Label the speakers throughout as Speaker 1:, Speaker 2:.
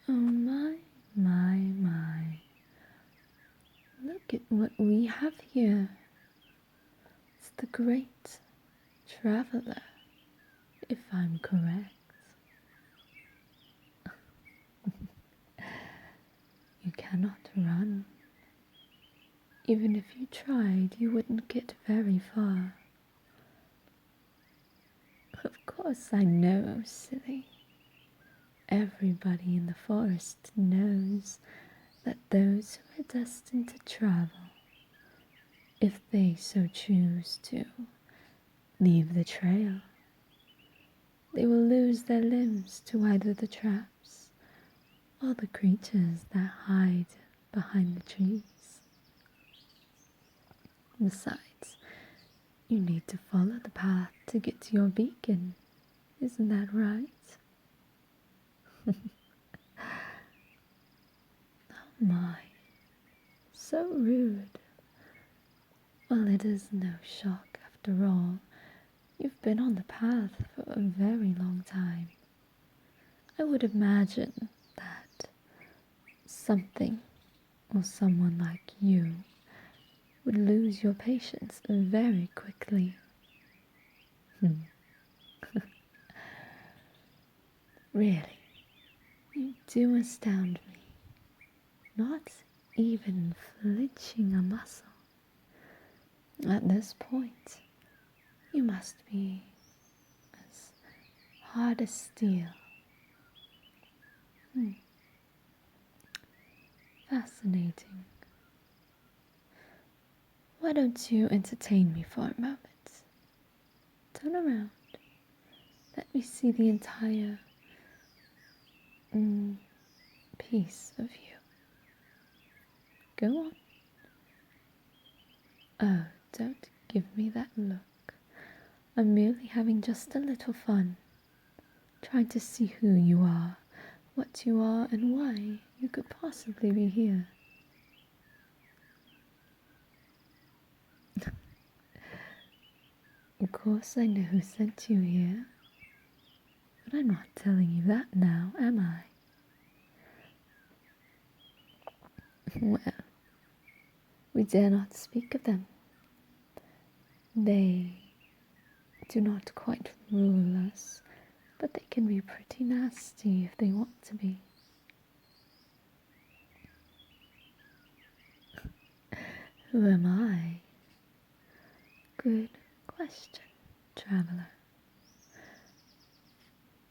Speaker 1: Oh my, my. Look at what we have here. It's the great traveler, if I'm correct. You cannot run. Even if you tried, you wouldn't get very far. Of course I know, silly. Everybody in the forest knows that those who are destined to travel, if they so choose to, leave the trail. They will lose their limbs to either the traps or the creatures that hide behind the trees. Besides, you need to follow the path to get to your beacon. Isn't that right? Oh my, so rude. Well, it is no shock after all. You've been on the path for a very long time. I would imagine that something or someone like you would lose your patience very quickly. Really, you do astound me. Not even flinching a muscle. At this point, you must be as hard as steel. Fascinating. Why don't you entertain me for a moment? Turn around. Let me see the entire piece of you. Go on. Oh, don't give me that look. I'm merely having just a little fun, trying to see who you are, what you are, and why you could possibly be here. Of course I know who sent you here, but I'm not telling you that now, am I? Well, we dare not speak of them. They do not quite rule us, but they can be pretty nasty if they want to be. Who am I? Good question, traveler.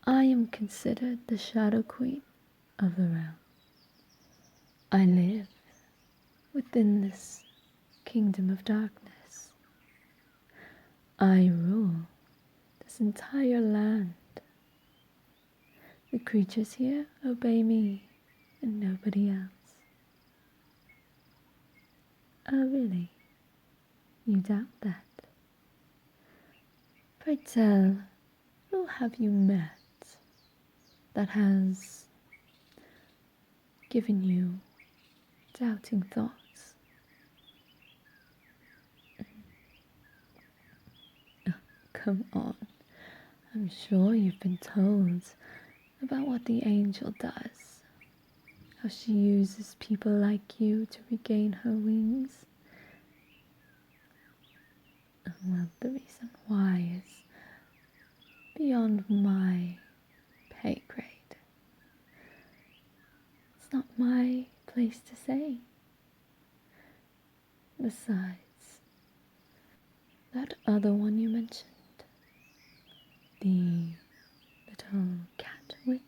Speaker 1: I am considered the Shadow Queen of the realm. I live within this kingdom of darkness. I rule this entire land. The creatures here obey me and nobody else. Oh, really? You doubt that? Pray tell, who have you met that has given you doubting thoughts? Oh, come on. I'm sure you've been told about what the angel does, how she uses people like you to regain her wings. Well, the reason why is beyond my pay grade. It's not my place to say. Besides, that other one you mentioned, the little cat witch,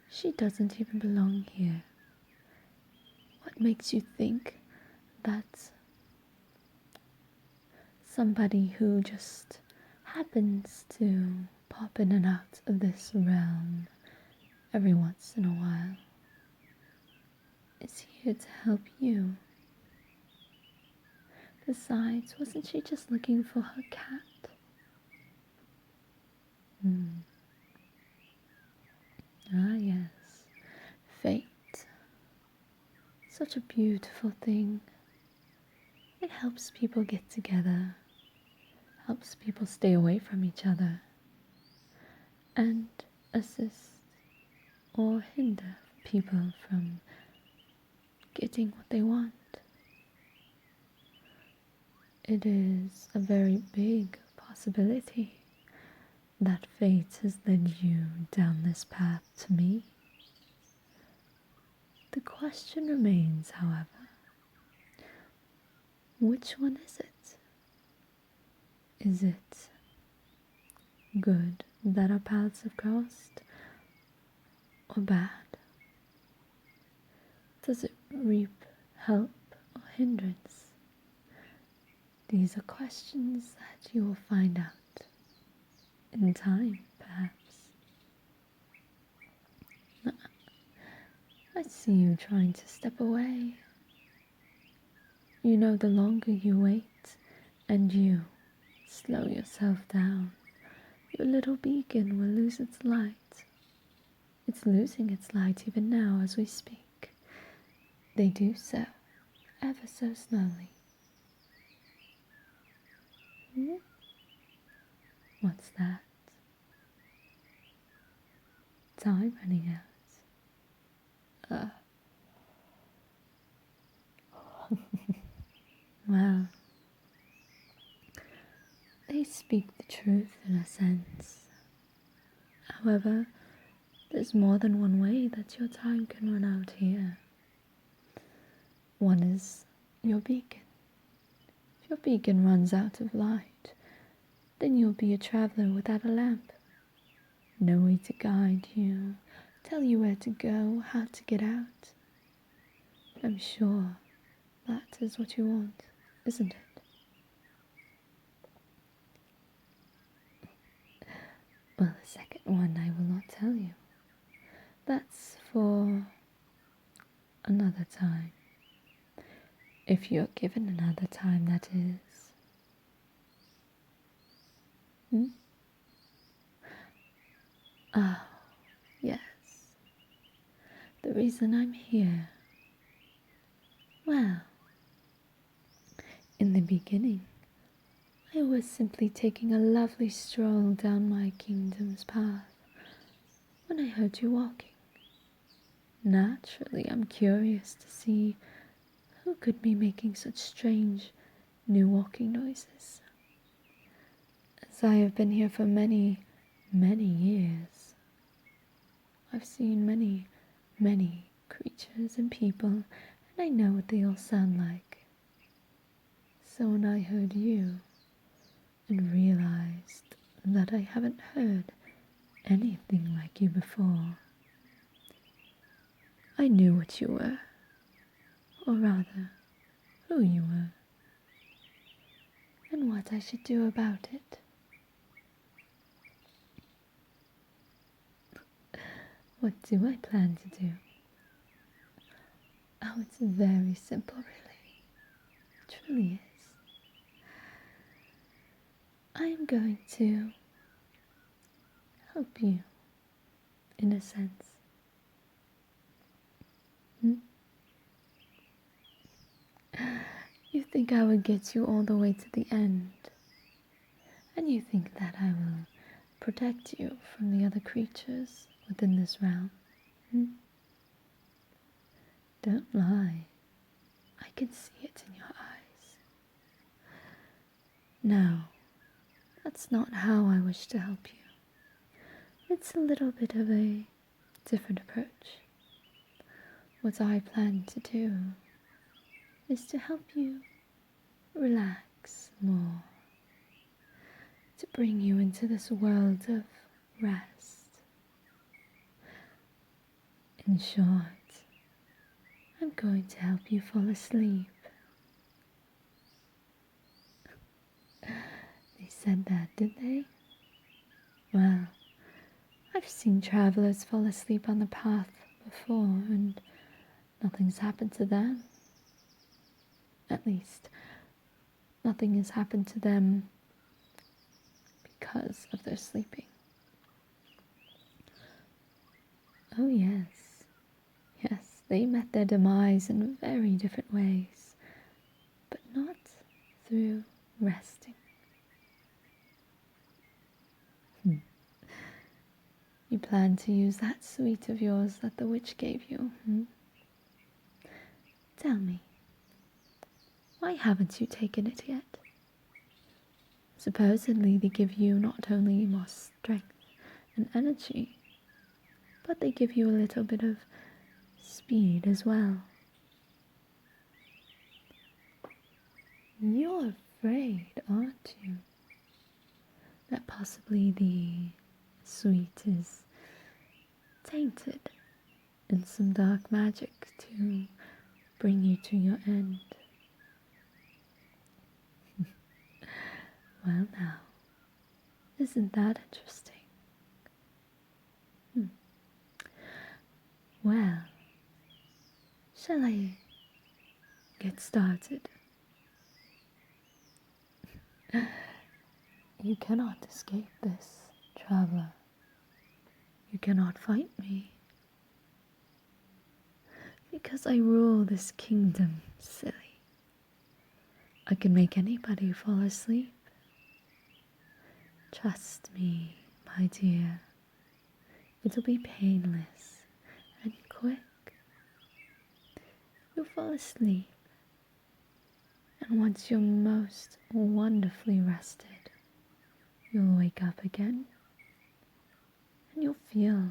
Speaker 1: she doesn't even belong here. What makes you think that somebody who just happens to pop in and out of this realm every once in a while is here to help you? Besides, wasn't she just looking for her cat? Ah, yes. Fate. Such a beautiful thing. It helps people get together, helps people stay away from each other, and assist or hinder people from getting what they want. It is a very big possibility that fate has led you down this path to me. The question remains, however, which one is it? Is it good that our paths have crossed, or bad? Does it reap help or hindrance? These are questions that you will find out in time, perhaps. I see you trying to step away. You know the longer you wait and you slow yourself down, your little beacon will lose its light. It's losing its light even now as we speak. They do so, ever so slowly. What's that? Time running out. Well, they speak the truth in a sense. However, there's more than one way that your time can run out here. One is your beacon. If your beacon runs out of light, then you'll be a traveler without a lamp. No way to guide you, tell you where to go, how to get out. I'm sure that is what you want, isn't it? Well, the second one I will not tell you. That's for another time. If you're given another time, that is. Oh, yes. The reason I'm here. Well, in the beginning, I was simply taking a lovely stroll down my kingdom's path when I heard you walking. Naturally, I'm curious to see who could be making such strange new walking noises. As I have been here for many, many years, I've seen many, many creatures and people, and I know what they all sound like. So when I heard you and realized that I haven't heard anything like you before, I knew what you were, or rather, who you were, and what I should do about it. What do I plan to do? Oh, it's very simple, really. It truly is. I am going to help you, in a sense. You think I would get you all the way to the end, and you think that I will protect you from the other creatures within this realm. Don't lie. I can see it in your eyes. No, that's not how I wish to help you. It's a little bit of a different approach. What I plan to do is to help you relax more, to bring you into this world of rest. In short, I'm going to help you fall asleep. They said that, did they? Well, I've seen travelers fall asleep on the path before, and nothing's happened to them. At least, nothing has happened to them because of their sleeping. Oh yes, yes, they met their demise in very different ways, but not through resting. You plan to use that sweet of yours that the witch gave you, hmm? Tell me, why haven't you taken it yet? Supposedly they give you not only more strength and energy, but they give you a little bit of speed as well. You're afraid, aren't you, that possibly the sweet is tainted and some dark magic to bring you to your end? Well now, isn't that interesting? Well, shall I get started? You cannot escape this, traveler. You cannot fight me. Because I rule this kingdom, silly. I can make anybody fall asleep. Trust me, my dear. It'll be painless and quick. You'll fall asleep, and once you're most wonderfully rested, you'll wake up again, and you'll feel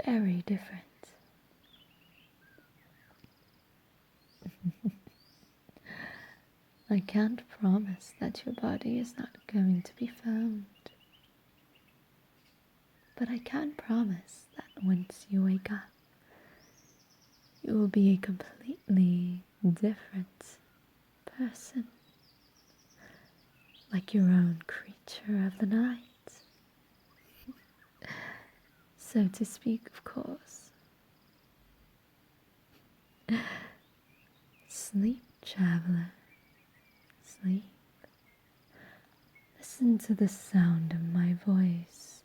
Speaker 1: very different. I can't promise that your body is not going to be found, but I can promise that once you wake up, you will be a completely different person, like your own creature of the night, so to speak, of course. Sleep, traveler, sleep. Listen to the sound of my voice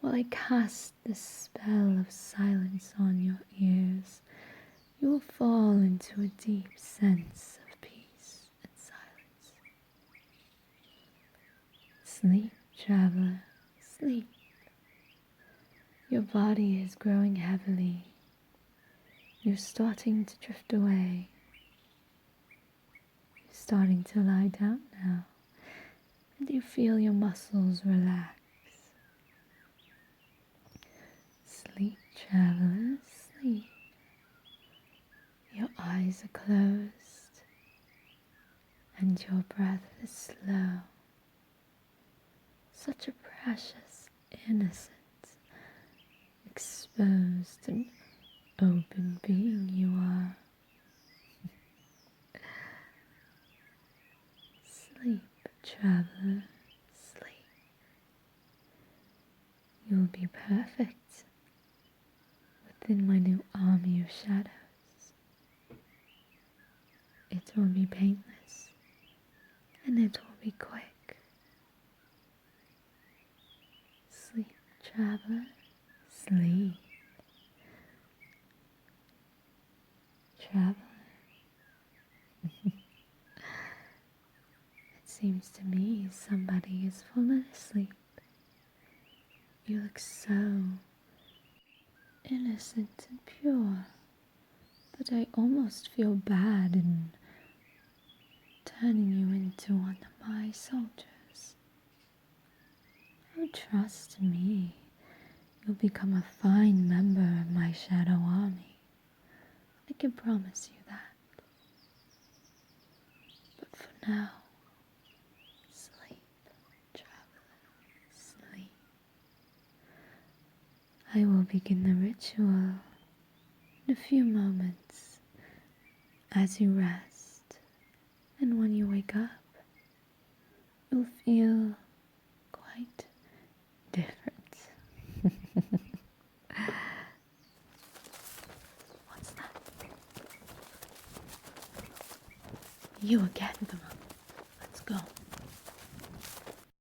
Speaker 1: while I cast this spell of silence on your ears. You will fall into a deep sense of peace and silence. Sleep, traveler, sleep. Your body is growing heavily. You're starting to drift away. You're starting to lie down now, and you feel your muscles relax. Sleep, traveler, sleep. Your eyes are closed, and your breath is slow. Such a precious, innocent, exposed and open being you are. Sleep, traveler, sleep. You will be perfect within my new army of shadows. It will be painless, and it will be quick. Sleep, traveler, sleep. Traveler. It seems to me somebody has fallen asleep. You look so innocent and pure that I almost feel bad in turning you into one of my soldiers. Oh, trust me, you'll become a fine member of my shadow army. I can promise you that. But for now, sleep, traveler, sleep. I will begin the ritual in a few moments as you rest, and when you wake up, you'll feel